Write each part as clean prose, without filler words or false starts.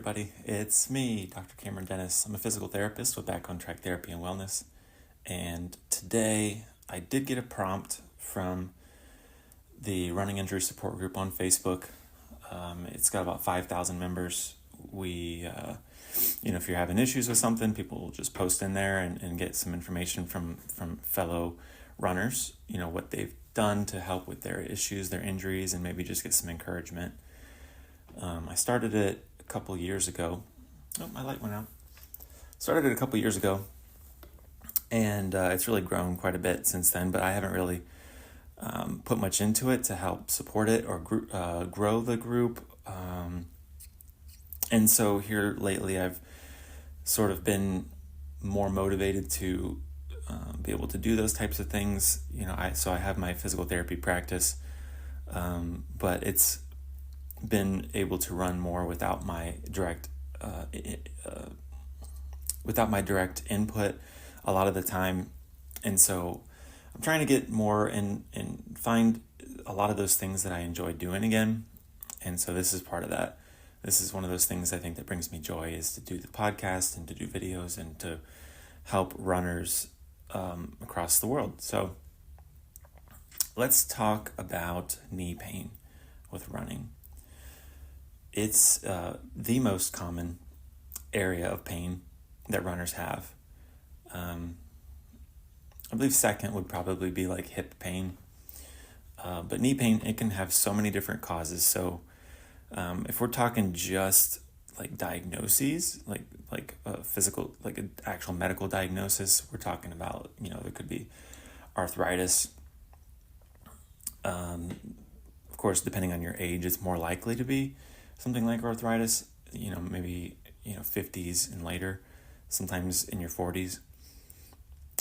everybody. It's me, Dr. Cameron Dennis. I'm a physical therapist with Back on Track Therapy and Wellness. And today I did get a prompt from the Running Injury Support Group on Facebook. It's got about 5,000 members. If you're having issues with something, people will just post in there and get some information from fellow runners, what they've done to help with their issues, their injuries, and maybe just get some encouragement. I started it a couple years ago. Oh, my light went out. Started it a couple years ago, and it's really grown quite a bit since then, but I haven't really put much into it to help support it or grow the group. And so here lately, I've sort of been more motivated to be able to do those types of things. I have my physical therapy practice, but it's been able to run more without my direct input a lot of the time. And so I'm trying to get more and find a lot of those things that I enjoy doing again. And so this is part of that. This is one of those things I think that brings me joy, is to do the podcast and to do videos and to help runners across the world. So let's talk about knee pain with running. It's the most common area of pain that runners have. I believe second would probably be like hip pain. But knee pain, it can have so many different causes. So if we're talking just like diagnoses, like a physical, like an actual medical diagnosis, we're talking about, there could be arthritis. Of course, depending on your age, it's more likely to be something like arthritis, maybe, 50s and later, sometimes in your 40s.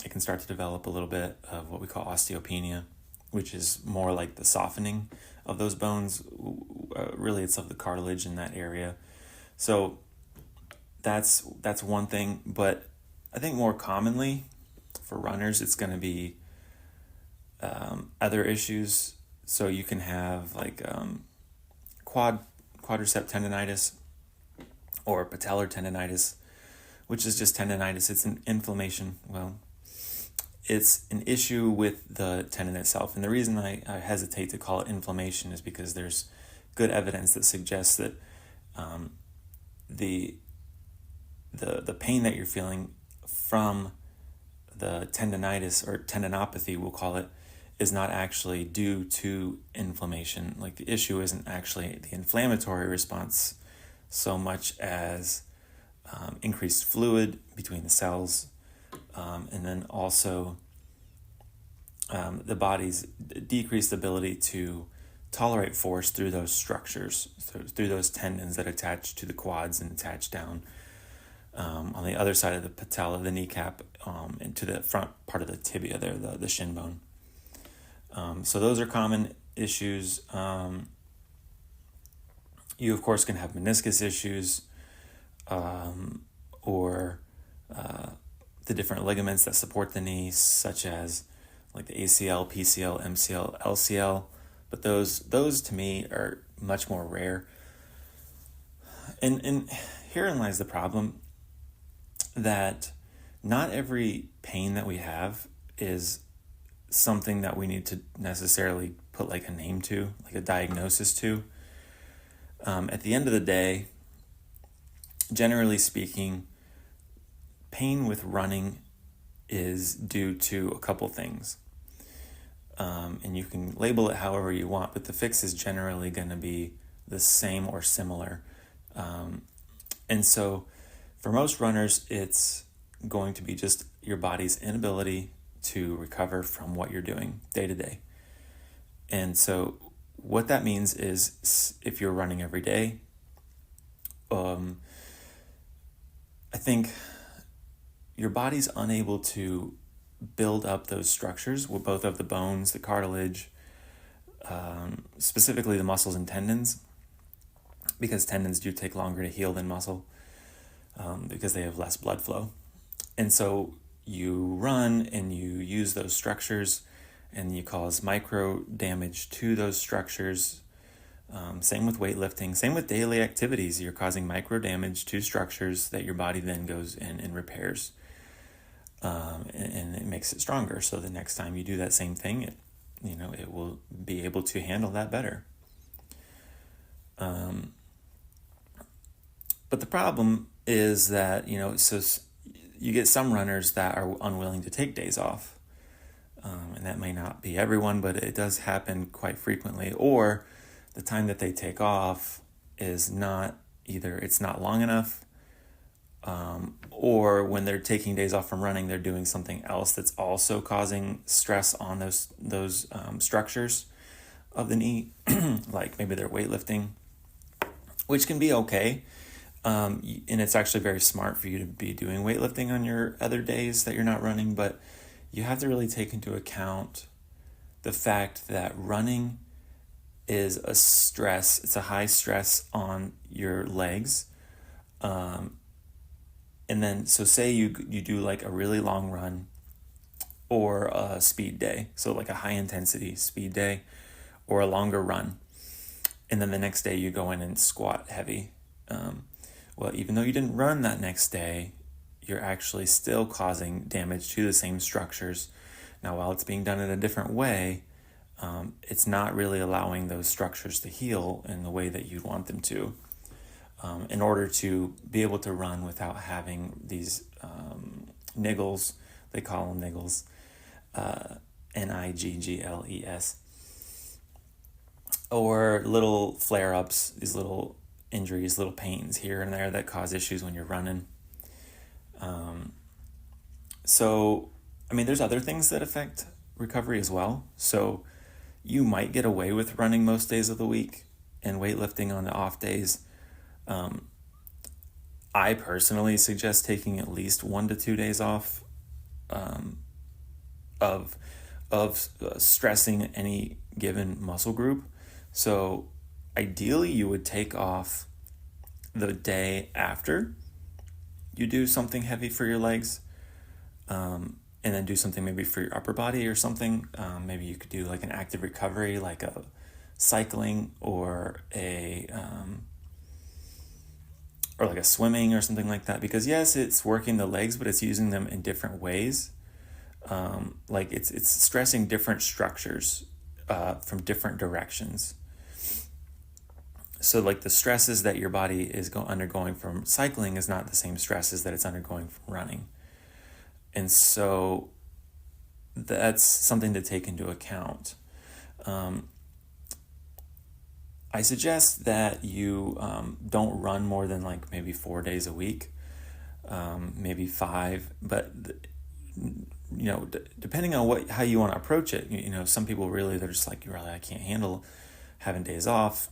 It can start to develop a little bit of what we call osteopenia, which is more like the softening of those bones. Really, it's of the cartilage in that area. So that's one thing. But I think more commonly for runners, it's going to be other issues. So you can have like quadricep tendonitis or patellar tendonitis, which is just tendonitis. It's an inflammation. Well, it's an issue with the tendon itself. And the reason I hesitate to call it inflammation is because there's good evidence that suggests that the pain that you're feeling from the tendonitis or tendinopathy, we'll call it, is not actually due to inflammation. Like, the issue isn't actually the inflammatory response so much as increased fluid between the cells, and then also the body's decreased ability to tolerate force through those structures, through those tendons that attach to the quads and attach down on the other side of the patella, the kneecap, and to the front part of the tibia there, the shin bone. So those are common issues. You, of course, can have meniscus issues or the different ligaments that support the knee, such as like the ACL, PCL, MCL, LCL. But those to me are much more rare. And herein lies the problem, that not every pain that we have is something that we need to necessarily put like a name to, like a diagnosis to. At the end of the day, generally speaking, pain with running is due to a couple things. And you can label it however you want, but the fix is generally going to be the same or similar. And so for most runners, it's going to be just your body's inability to recover from what you're doing day to day. And so what that means is, if you're running every day, I think your body's unable to build up those structures, with both of the bones, the cartilage, specifically the muscles and tendons, because tendons do take longer to heal than muscle, because they have less blood flow. And so you run and you use those structures and you cause micro damage to those structures, Same with weightlifting, same with daily activities. You're causing micro damage to structures that your body then goes in and repairs. And it makes it stronger. So the next time you do that same thing, it will be able to handle that better. But the problem is that, so you get some runners that are unwilling to take days off. And that may not be everyone, but it does happen quite frequently. Or the time that they take off is not either it's not long enough, or when they're taking days off from running, they're doing something else that's also causing stress on those structures of the knee, like maybe they're weightlifting, which can be okay. And it's actually very smart for you to be doing weightlifting on your other days that you're not running, but you have to really take into account the fact that running is a stress. It's a high stress on your legs. And then, so say you do like a really long run or a speed day. So like a high intensity speed day or a longer run. And then the next day you go in and squat heavy. Well, even though you didn't run that next day, you're actually still causing damage to the same structures. Now, while it's being done in a different way, it's not really allowing those structures to heal in the way that you'd want them to, in order to be able to run without having these niggles. They call them niggles, niggles, or little flare-ups, these little injuries, little pains here and there that cause issues when you're running. So, there's other things that affect recovery as well. So you might get away with running most days of the week and weightlifting on the off days. I personally suggest taking at least 1 to 2 days off of stressing any given muscle group. So ideally you would take off the day after you do something heavy for your legs, and then do something maybe for your upper body or something. Maybe you could do like an active recovery, like a cycling or like a swimming or something like that. Because yes, it's working the legs, but it's using them in different ways. Like it's stressing different structures from different directions. So like the stresses that your body is undergoing from cycling is not the same stresses that it's undergoing from running. And so that's something to take into account. I suggest that you don't run more than like maybe 4 days a week, maybe 5, but depending on how you want to approach it. Some people really, they're just like, I can't handle having days off.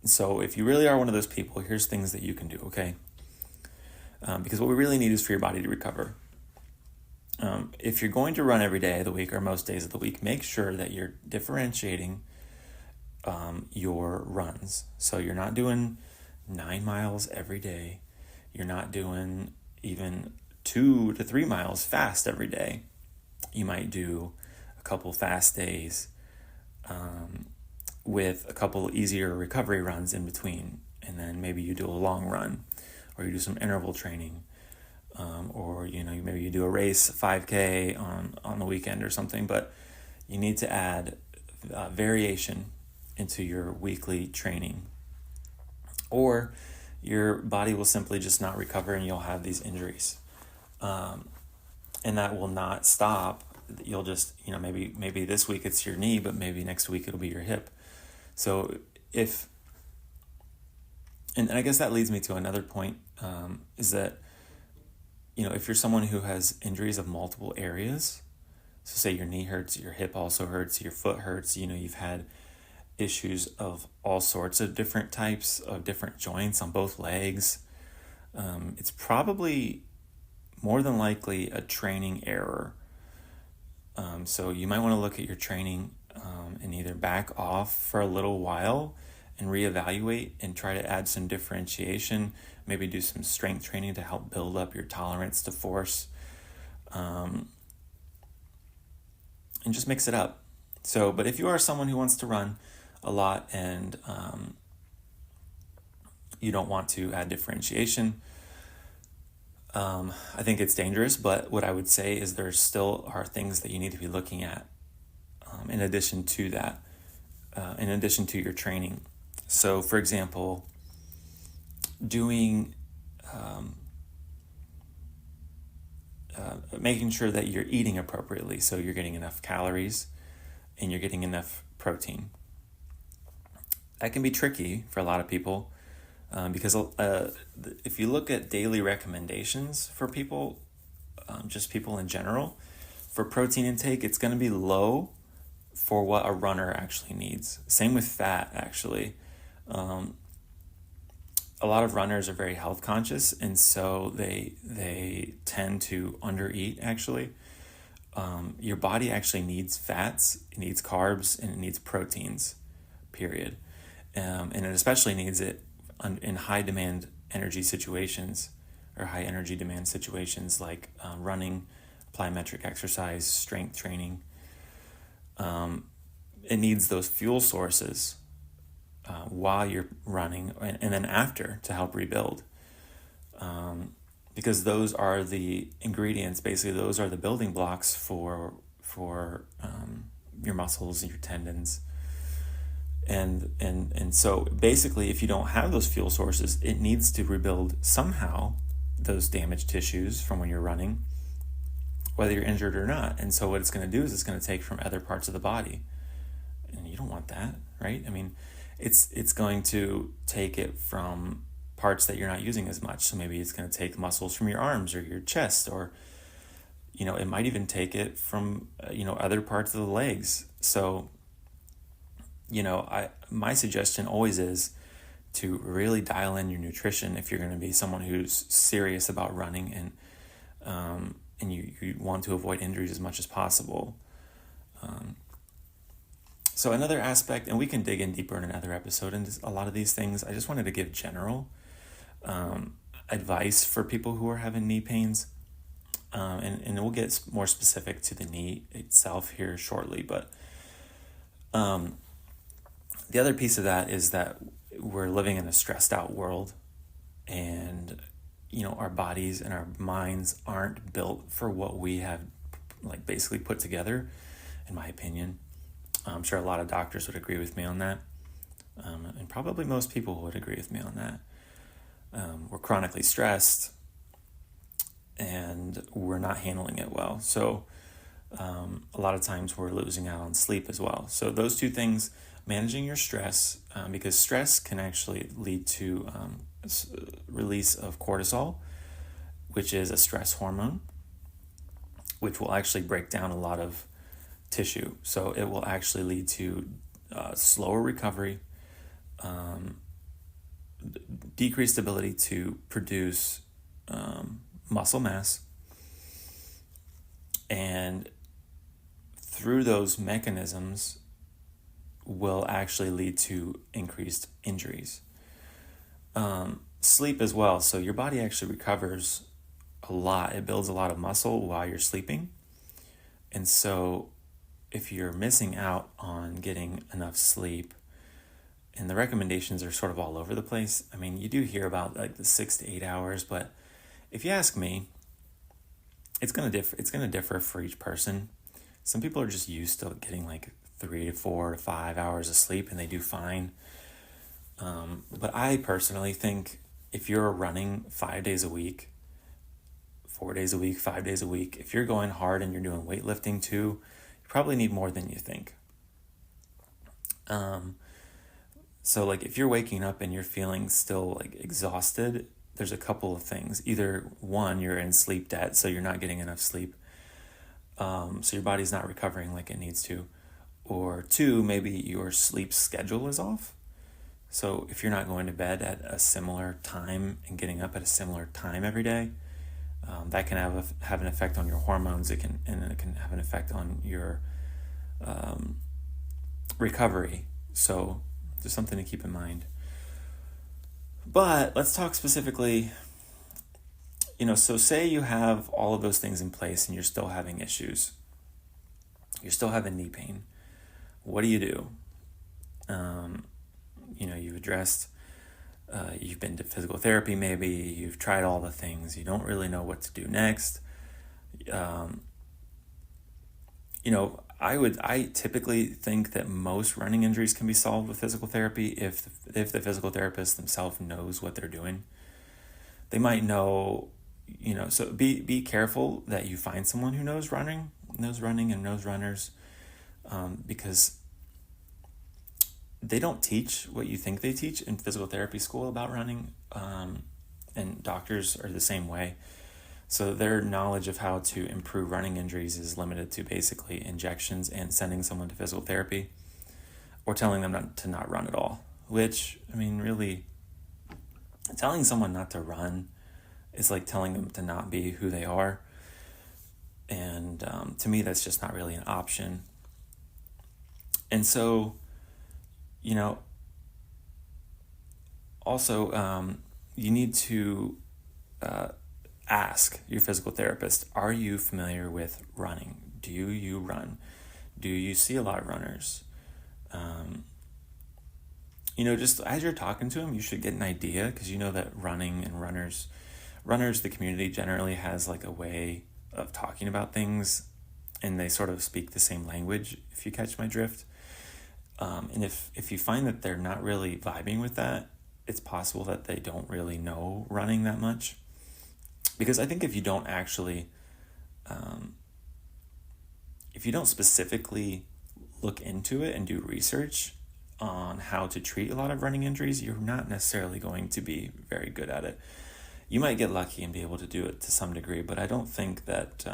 So if you really are one of those people, here's things that you can do, okay? Because what we really need is for your body to recover. If you're going to run every day of the week or most days of the week, make sure that you're differentiating your runs. So you're not doing 9 miles every day. You're not doing even 2 to 3 miles fast every day. You might do a couple fast days with a couple easier recovery runs in between. And then maybe you do a long run, or you do some interval training. Or maybe you do a race, 5K on the weekend or something. But you need to add variation into your weekly training, or your body will simply just not recover and you'll have these injuries, and that will not stop. You'll just maybe this week it's your knee, but maybe next week it'll be your hip. So and I guess that leads me to another point, is that if you're someone who has injuries of multiple areas, so say your knee hurts, your hip also hurts, your foot hurts, you've had issues of all sorts of different types of different joints on both legs, it's probably more than likely a training error. So you might want to look at your training and either back off for a little while and reevaluate and try to add some differentiation, maybe do some strength training to help build up your tolerance to force, and just mix it up. So, but if you are someone who wants to run a lot, and you don't want to add differentiation. I think it's dangerous, but what I would say is there still are things that you need to be looking at in addition to that, in addition to your training. So, for example, doing making sure that you're eating appropriately, so you're getting enough calories and you're getting enough protein. That can be tricky for a lot of people because if you look at daily recommendations for people, just people in general, for protein intake, it's going to be low for what a runner actually needs. Same with fat, actually. A lot of runners are very health conscious, and so they tend to undereat, actually. Your body actually needs fats, it needs carbs, and it needs proteins, period. And it especially needs it in high demand energy situations or high energy demand situations like running, plyometric exercise, strength training. It needs those fuel sources while you're running and then after to help rebuild. Because those are the ingredients, basically those are the building blocks for your muscles and your tendons. And so basically if you don't have those fuel sources, it needs to rebuild somehow those damaged tissues from when you're running, whether you're injured or not. And so what it's going to do is it's going to take from other parts of the body. And you don't want that, right? I mean, it's going to take it from parts that you're not using as much. So maybe it's going to take muscles from your arms or your chest, or, it might even take it from, other parts of the legs. So, my suggestion always is to really dial in your nutrition if you're going to be someone who's serious about running and you want to avoid injuries as much as possible. So another aspect, and we can dig in deeper in another episode into a lot of these things, I just wanted to give general advice for people who are having knee pains. And we'll get more specific to the knee itself here shortly. But the other piece of that is that we're living in a stressed out world, and our bodies and our minds aren't built for what we have basically put together, in my opinion. I'm sure a lot of doctors would agree with me on that, and probably most people would agree with me on that. We're chronically stressed, and we're not handling it well. So a lot of times we're losing out on sleep as well. So those two things, managing your stress, because stress can actually lead to release of cortisol, which is a stress hormone, which will actually break down a lot of tissue. So it will actually lead to slower recovery, decreased ability to produce muscle mass, and through those mechanisms will actually lead to increased injuries. Sleep as well. So your body actually recovers a lot. It builds a lot of muscle while you're sleeping. And so if you're missing out on getting enough sleep, and the recommendations are sort of all over the place. I mean, you do hear about the 6 to 8 hours, but if you ask me, it's going to differ. It's going to differ for each person. Some people are just used to getting 3 to 4 to 5 hours of sleep, and they do fine. But I personally think if you're running 5 days a week, 4 days a week, 5 days a week, if you're going hard and you're doing weightlifting too, you probably need more than you think. So if you're waking up and you're feeling still exhausted, there's a couple of things. Either one, you're in sleep debt, so you're not getting enough sleep. So your body's not recovering like it needs to. Or two, maybe your sleep schedule is off. So if you're not going to bed at a similar time and getting up at a similar time every day, that can have an effect on your hormones. It can have an effect on your recovery. So there's something to keep in mind. But let's talk specifically, so say you have all of those things in place and you're still having issues. You're still having knee pain. What do you do? You've addressed, you've been to physical therapy, maybe you've tried all the things, you don't really know what to do next. I typically think that most running injuries can be solved with physical therapy if the physical therapist themselves knows what they're doing. They might know, so be careful that you find someone who knows running and knows runners, because they don't teach what you think they teach in physical therapy school about running, and doctors are the same way. So their knowledge of how to improve running injuries is limited to basically injections and sending someone to physical therapy, or telling them to not run at all, which, really, telling someone not to run is like telling them to not be who they are. And to me, that's just not really an option. And so, also, you need to ask your physical therapist, are you familiar with running? Do you run? Do you see a lot of runners? Just as you're talking to them, you should get an idea, because you know that running and runners, the community generally has like a way of talking about things, and they sort of speak the same language, if you catch my drift. And if you find that they're not really vibing with that, it's possible that they don't really know running that much. Because I think if you don't actually, if you don't specifically look into it and do research on how to treat a lot of running injuries, you're not necessarily going to be very good at it. You might get lucky and be able to do it to some degree, but I don't think that,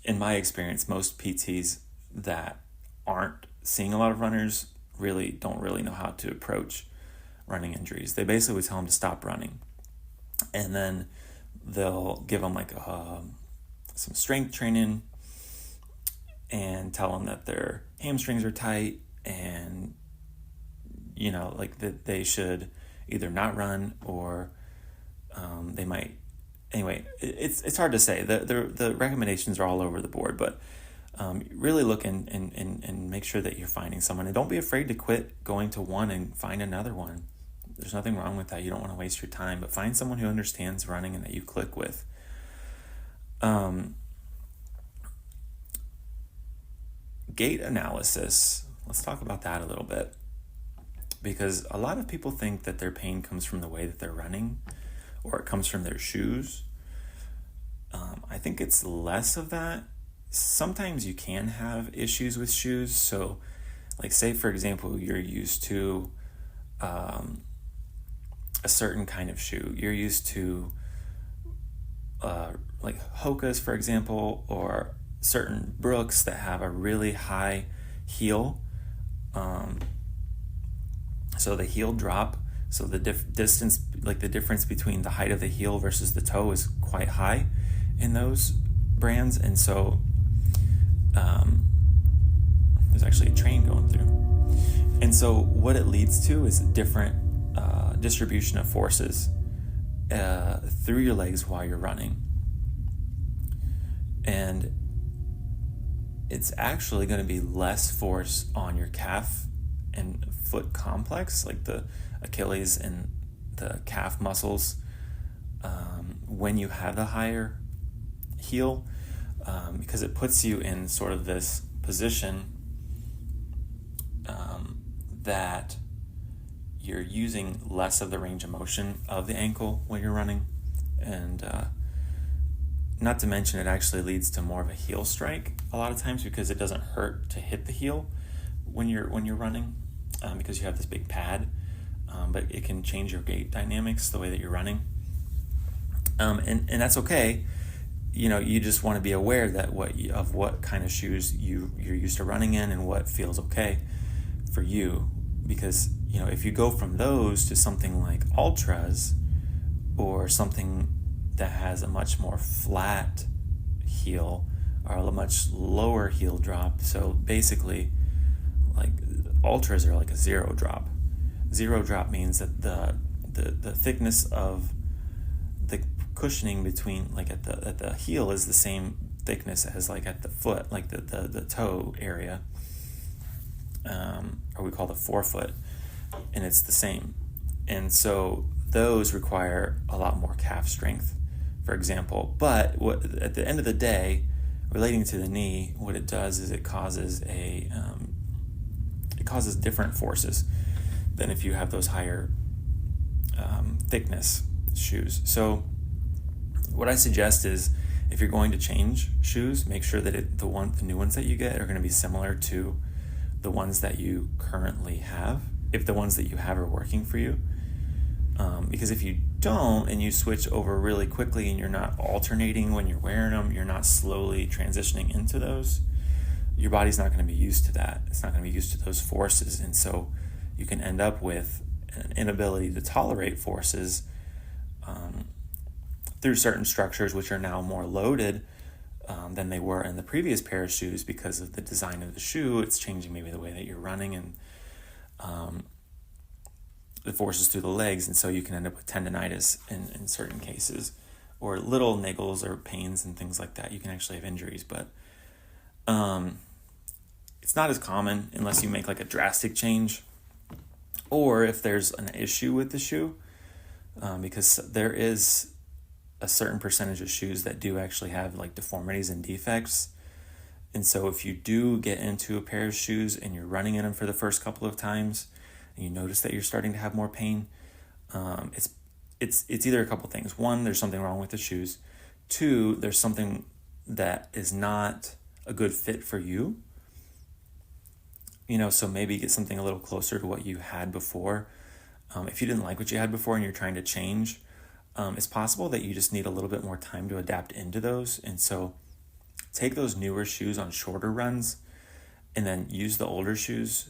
in my experience, most PTs that aren't seeing a lot of runners don't really know how to approach running injuries. They basically tell them to stop running, and then they'll give them some strength training and tell them that their hamstrings are tight, and that they should either not run, or they might. Anyway, it's hard to say. The recommendations are all over the board, but really look and make sure that you're finding someone, and don't be afraid to quit going to one and find another one. There's nothing wrong with that. You don't want to waste your time, but find someone who understands running and that you click with. Gait analysis. Let's talk about that a little bit, because a lot of people think that their pain comes from the way that they're running, or it comes from their shoes. I think it's less of that. Sometimes you can have issues with shoes. So, say for example, you're used to a certain kind of shoe. You're used to Hoka's, for example, or certain Brooks that have a really high heel. So the heel drop, so the distance, the difference between the height of the heel versus the toe is quite high in those brands. And so there's actually a train going through. And so what it leads to is different distribution of forces through your legs while you're running. And it's actually going to be less force on your calf and foot complex, like the Achilles and the calf muscles, when you have the higher heel, because it puts you in sort of this position that you're using less of the range of motion of the ankle when you're running. And not to mention, it actually leads to more of a heel strike a lot of times, because it doesn't hurt to hit the heel when you're running, because you have this big pad, but it can change your gait dynamics, the way that you're running, and that's okay. You just want to be aware that what kind of shoes you're used to running in, and what feels okay for you, because if you go from those to something like ultras, or something that has a much more flat heel or a much lower heel drop. So basically, ultras are like a zero drop. Zero drop means that the thickness of the cushioning between, at the heel, is the same thickness as at the foot, the toe area. or we call the forefoot, and it's the same. And so those require a lot more calf strength, for example. But at the end of the day, relating to the knee, what it does is it causes different forces than if you have those higher thickness shoes. So what I suggest is, if you're going to change shoes, make sure that the new ones that you get are going to be similar to the ones that you currently have, if the ones that you have are working for you. Because if you don't, and you switch over really quickly and you're not alternating when you're wearing them, you're not slowly transitioning into those, your body's not going to be used to that. It's not going to be used to those forces. And so you can end up with an inability to tolerate forces through certain structures, which are now more loaded than they were in the previous pair of shoes because of the design of the shoe. It's changing maybe the way that you're running and the forces through the legs, and so you can end up with tendonitis in certain cases, or little niggles or pains and things like that. You can actually have injuries, but it's not as common unless you make like a drastic change, or if there's an issue with the shoe, because there is a certain percentage of shoes that do actually have like deformities and defects. And so if you do get into a pair of shoes and you're running in them for the first couple of times and you notice that you're starting to have more pain, it's either a couple things. One, there's something wrong with the shoes. Two, there's something that is not a good fit for you. So maybe get something a little closer to what you had before. If you didn't like what you had before and you're trying to change, it's possible that you just need a little bit more time to adapt into those. And so take those newer shoes on shorter runs and then use the older shoes.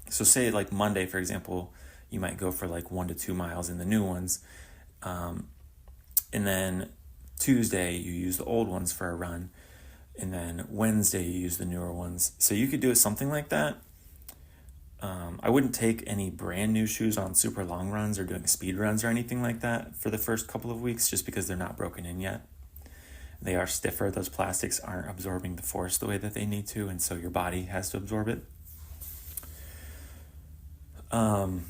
So say like Monday, for example, you might go for like 1 to 2 miles in the new ones. And then Tuesday you use the old ones for a run. And then Wednesday you use the newer ones. So you could do something like that. I wouldn't take any brand new shoes on super long runs or doing speed runs or anything like that for the first couple of weeks, just because they're not broken in yet. They are stiffer. Those plastics aren't absorbing the force the way that they need to, and so your body has to absorb it. Hopefully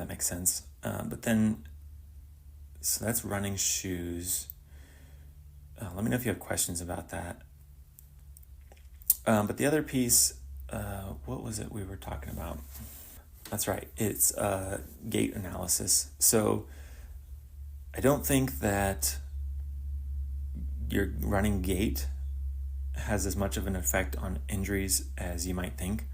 that makes sense. But then, so that's running shoes. Let me know if you have questions about that. But the other piece, what was it we were talking about? That's right. It's gait analysis. So I don't think that your running gait has as much of an effect on injuries as you might think.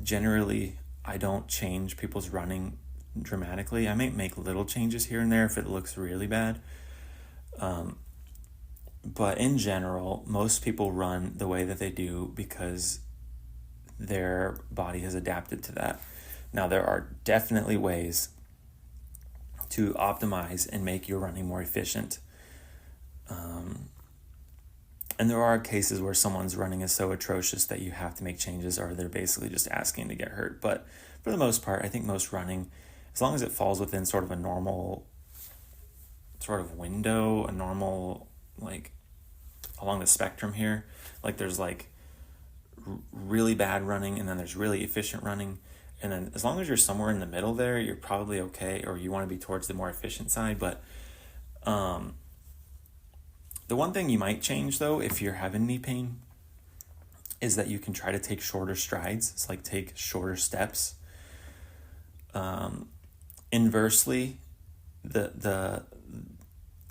Generally, I don't change people's running dramatically. I might make little changes here and there if it looks really bad. But in general, most people run the way that they do because their body has adapted to that. Now, there are definitely ways to optimize and make your running more efficient. And there are cases where someone's running is so atrocious that you have to make changes, or they're basically just asking to get hurt. But for the most part, I think most running, as long as it falls within sort of a normal sort of window, a normal, like, along the spectrum here, like there's like really bad running and then there's really efficient running, and then as long as you're somewhere in the middle there, you're probably okay, or you want to be towards the more efficient side. But the one thing you might change though, if you're having knee pain, is that you can try to take shorter strides. It's like take shorter steps. Inversely, the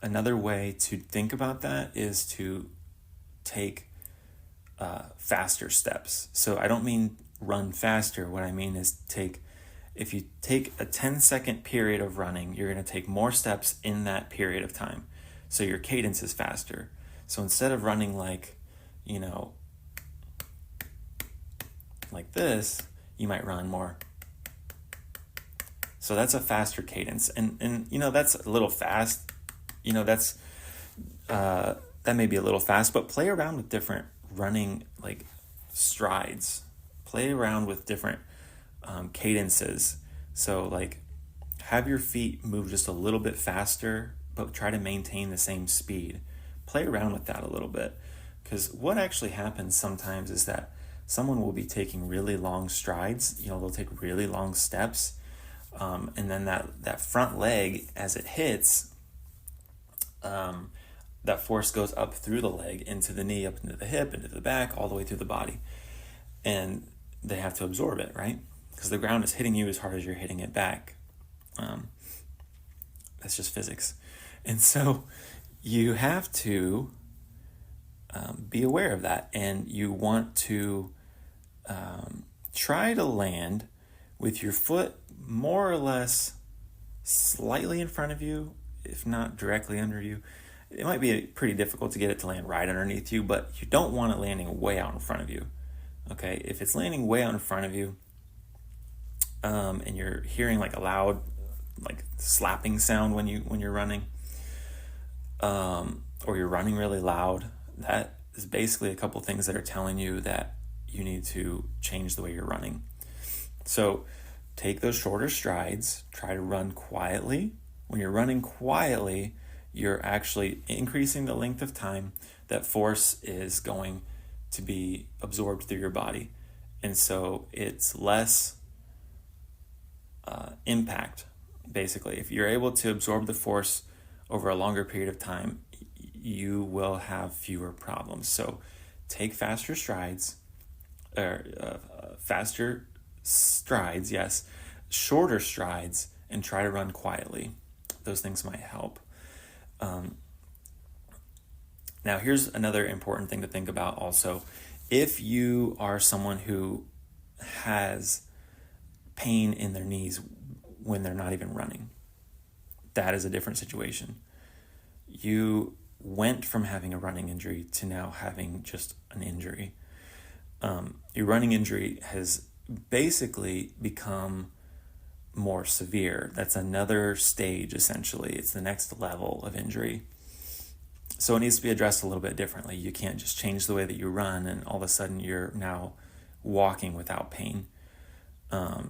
another way to think about that is to take faster steps. So I don't mean run faster. What I mean is if you take a 10-second period of running, you're going to take more steps in that period of time. So your cadence is faster. So instead of running like this, you might run more. So that's a faster cadence. And that's a little fast. That may be a little fast, but play around with different running like strides. Play around with different cadences. So like have your feet move just a little bit faster, but try to maintain the same speed. Play around with that a little bit. Because what actually happens sometimes is that someone will be taking really long strides, they'll take really long steps, and then that front leg, as it hits, that force goes up through the leg, into the knee, up into the hip, into the back, all the way through the body. And they have to absorb it, right? Because the ground is hitting you as hard as you're hitting it back. That's just physics. And so you have to be aware of that. And you want to try to land with your foot more or less slightly in front of you, if not directly under you. It might be pretty difficult to get it to land right underneath you, but you don't want it landing way out in front of you. Okay, if it's landing way out in front of you, and you're hearing like a loud, like slapping sound when you're running, or you're running really loud, that is basically a couple things that are telling you that you need to change the way you're running. So take those shorter strides, try to run quietly. When you're running quietly, you're actually increasing the length of time that force is going to be absorbed through your body. And so it's less impact, basically. If you're able to absorb the force over a longer period of time, you will have fewer problems. So take faster strides, yes, shorter strides, and try to run quietly. Those things might help. Now, here's another important thing to think about also. If you are someone who has pain in their knees when they're not even running, that is a different situation. You went from having a running injury to now having just an injury. Your running injury has basically become more severe. That's another stage, essentially. It's the next level of injury. So it needs to be addressed a little bit differently. You can't just change the way that you run and all of a sudden you're now walking without pain. I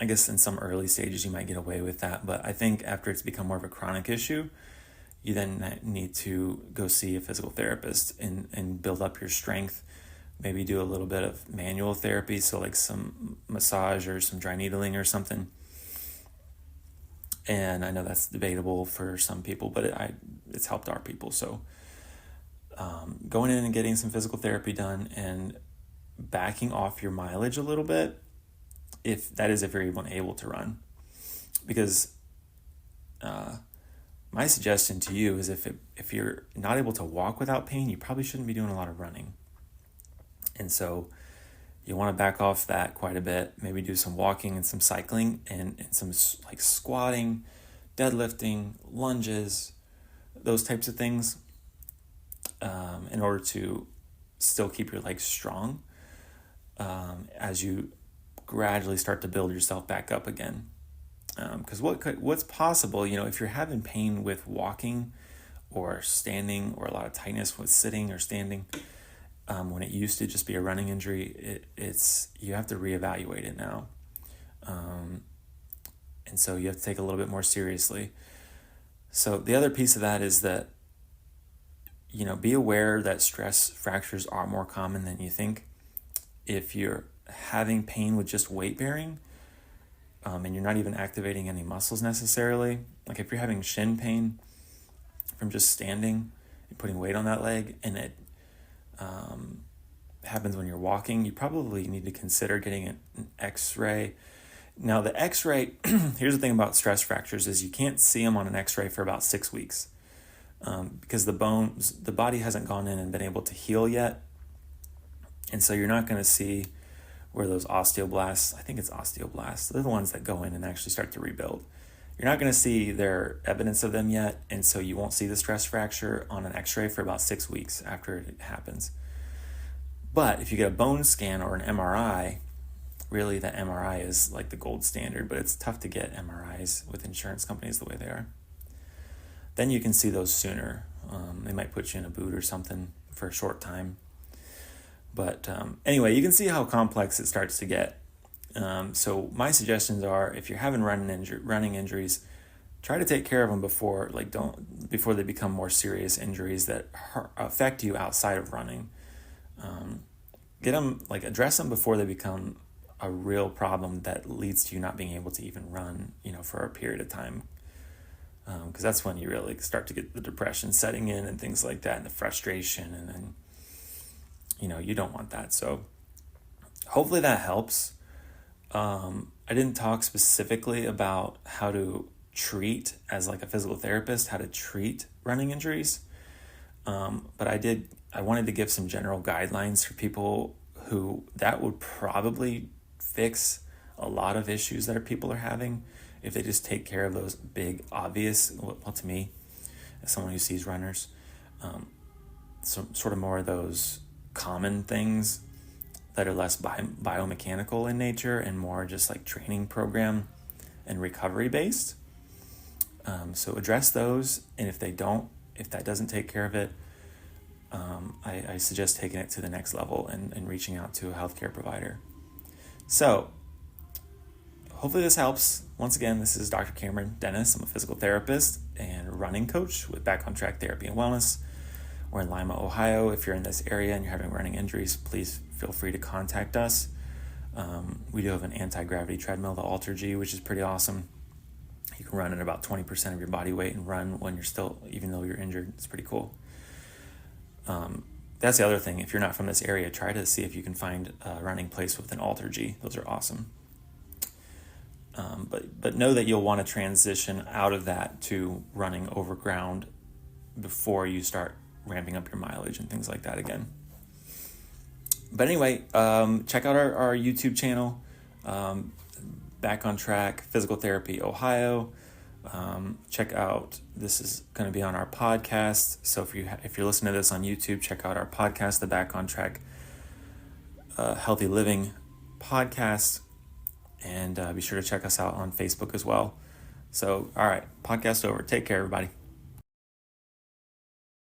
guess in some early stages you might get away with that, but I think after it's become more of a chronic issue, you then need to go see a physical therapist and build up your strength. Maybe do a little bit of manual therapy, so like some massage or some dry needling or something. And I know that's debatable for some people, but it's helped our people. So going in and getting some physical therapy done and backing off your mileage a little bit, if you're even able to run. Because my suggestion to you is if you're not able to walk without pain, you probably shouldn't be doing a lot of running. And so you want to back off that quite a bit, maybe do some walking and some cycling and some like squatting, deadlifting, lunges, those types of things, in order to still keep your legs strong as you gradually start to build yourself back up again. Because what's possible, if you're having pain with walking or standing, or a lot of tightness with sitting or standing, when it used to just be a running injury, you have to reevaluate it now. And so you have to take it a little bit more seriously. So the other piece of that is that, be aware that stress fractures are more common than you think. If you're having pain with just weight bearing, and you're not even activating any muscles necessarily, like if you're having shin pain from just standing and putting weight on that leg, and it happens when you're walking, you probably need to consider getting an x-ray. Now the x-ray, here's the thing about stress fractures, is you can't see them on an x-ray for about 6 weeks, because the body hasn't gone in and been able to heal yet. And so you're not going to see where those osteoblasts, I think it's osteoblasts, they're the ones that go in and actually start to rebuild. You're not going to see their evidence of them yet, and so you won't see the stress fracture on an x-ray for about 6 weeks after it happens. But if you get a bone scan or an MRI, really the MRI is like the gold standard, but it's tough to get MRIs with insurance companies the way they are. Then you can see those sooner. They might put you in a boot or something for a short time. But anyway, you can see how complex it starts to get. So my suggestions are, if you're having running injuries, try to take care of them before they become more serious injuries that affect you outside of running. Address them before they become a real problem that leads to you not being able to even run, for a period of time. Because that's when you really start to get the depression setting in and things like that, and the frustration, and then, you don't want that. So hopefully that helps. I didn't talk specifically about how to treat, as like a physical therapist, how to treat running injuries. But I wanted to give some general guidelines for people who that would probably fix a lot of issues that people are having if they just take care of those big, obvious, well, to me, as someone who sees runners, so sort of more of those common things that are less biomechanical in nature and more just like training program and recovery based. So address those, and if that doesn't take care of it, I suggest taking it to the next level and reaching out to a healthcare provider. So hopefully this helps. Once again, this is Dr. Cameron Dennis. I'm a physical therapist and running coach with Back on Track Therapy and Wellness. We're in Lima, Ohio. If you're in this area and you're having running injuries, please feel free to contact us. We do have an anti-gravity treadmill, the Alter G, which is pretty awesome. You can run at about 20% of your body weight and run when you're still, even though you're injured. It's pretty cool. That's the other thing. If you're not from this area, try to see if you can find a running place with an Alter G. Those are awesome. But know that you'll want to transition out of that to running over ground before you start ramping up your mileage and things like that again. But anyway, check out our YouTube channel, Back on Track Physical Therapy Ohio. Check out, this is going to be on our podcast. So if you're listening to this on YouTube, check out our podcast, the Back on Track Healthy Living podcast. And be sure to check us out on Facebook as well. So, all right, podcast over. Take care, everybody.